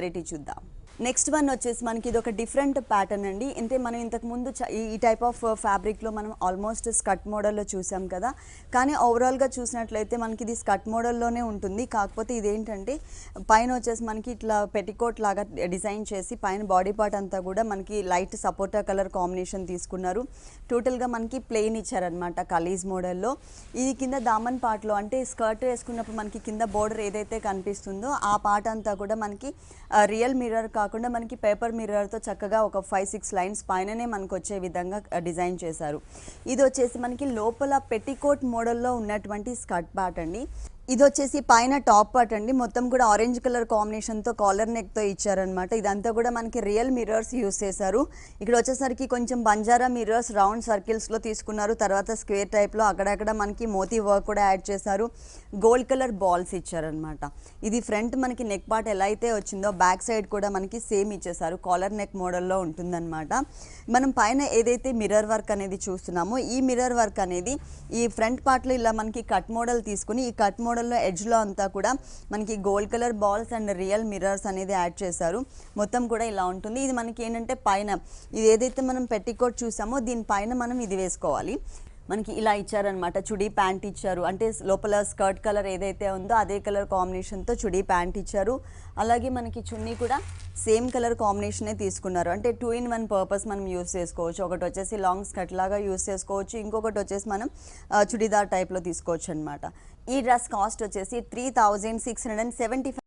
Variety చూద్దాం. Next one వచ్చేసి మనకి ఇది ఒక డిఫరెంట్ ప్యాటర్న్ అండి. అంటే మనం ఇంతకు ముందు ఈ టైప్ ఆఫ్ ఫ్యాబ్రిక్లో మనం ఆల్మోస్ట్ స్కర్ట్ మోడల్లో చూసాం కదా, కానీ ఓవరాల్గా చూసినట్లయితే మనకి ఇది స్కర్ట్ మోడల్లోనే ఉంటుంది. కాకపోతే ఇదేంటంటే పైన వచ్చేసి మనకి ఇట్లా పెట్టికోట్ లాగా డిజైన్ చేసి పైన బాడీ పార్ట్ అంతా కూడా మనకి లైట్ సపోటా కలర్ కాంబినేషన్ తీసుకున్నారు. టోటల్గా మనకి ప్లెయిన్ ఇచ్చారనమాట కలీజ్ మోడల్లో. ఇది కింద దామన్ పార్ట్లో అంటే స్కర్ట్ వేసుకున్నప్పుడు మనకి కింద బోర్డర్ ఏదైతే కనిపిస్తుందో ఆ పార్ట్ అంతా కూడా మనకి రియల్ మిర్రర్ కాకుండా మనకి పేపర్ మిర్రర్తో చక్కగా ఒక 5-6 లైన్స్ పైననే మనకు వచ్చే విధంగా డిజైన్ చేశారు. ఇది వచ్చేసి మనకి లోపల పెట్టికోట్ మోడల్లో ఉన్నటువంటి స్కర్ట్ పార్ట్ అండి. ఇది వచ్చేసి పైన టాప్ పార్ట్ అండి. మొత్తం కూడా ఆరెంజ్ కలర్ కాంబినేషన్తో కాలర్ నెక్తో ఇచ్చారనమాట. ఇదంతా కూడా మనకి రియల్ మిర్రర్స్ యూస్ చేశారు. ఇక్కడ వచ్చేసరికి కొంచెం బంజారా మిర్రర్స్ రౌండ్ సర్కిల్స్లో తీసుకున్నారు. తర్వాత స్క్వేర్ టైప్లో అక్కడక్కడ మనకి మోతీ వర్క్ కూడా యాడ్ చేశారు. గోల్డ్ కలర్ బాల్స్ ఇచ్చారనమాట. ఇది ఫ్రంట్ మనకి నెక్ పార్ట్ ఎలా అయితే వచ్చిందో బ్యాక్ సైడ్ కూడా మనకి సేమ్ ఇచ్చేసారు. కాలర్ నెక్ మోడల్లో ఉంటుందన్నమాట. మనం పైన ఏదైతే మిర్రర్ వర్క్ అనేది చూస్తున్నామో ఈ మిర్రర్ వర్క్ అనేది ఈ ఫ్రంట్ పార్ట్లో ఇలా మనకి కట్ మోడల్ తీసుకుని ఈ కట్ మోడల్లో ఎడ్జ్లో అంతా కూడా మనకి gold colour balls and real mirrors అనేది యాడ్ చేశారు. మొత్తం కూడా ఇలా ఉంటుంది. ఇది మనకి ఏంటంటే పైన ఇది ఏదైతే మనం పెట్టికోట్ చూసామో దీనిపైన మనం ఇది వేసుకోవాలి. మనకి ఇలా ఇచ్చారనమాట. చుడీ ప్యాంట్ ఇచ్చారు. అంటే లోపల స్కర్ట్ కలర్ ఏదైతే ఉందో అదే కలర్ కాంబినేషన్తో చుడీ ప్యాంట్ ఇచ్చారు. అలాగే మనకి చున్నీ కూడా సేమ్ కలర్ కాంబినేషనే తీసుకున్నారు. అంటే 2-in-1 పర్పస్ మనం యూస్ చేసుకోవచ్చు. ఒకటి వచ్చేసి లాంగ్ స్కర్ట్ లాగా యూస్ చేసుకోవచ్చు, ఇంకొకటి వచ్చేసి మనం చుడీదార్ టైప్లో తీసుకోవచ్చు అనమాట. ఈ డ్రెస్ కాస్ట్ వచ్చేసి 3675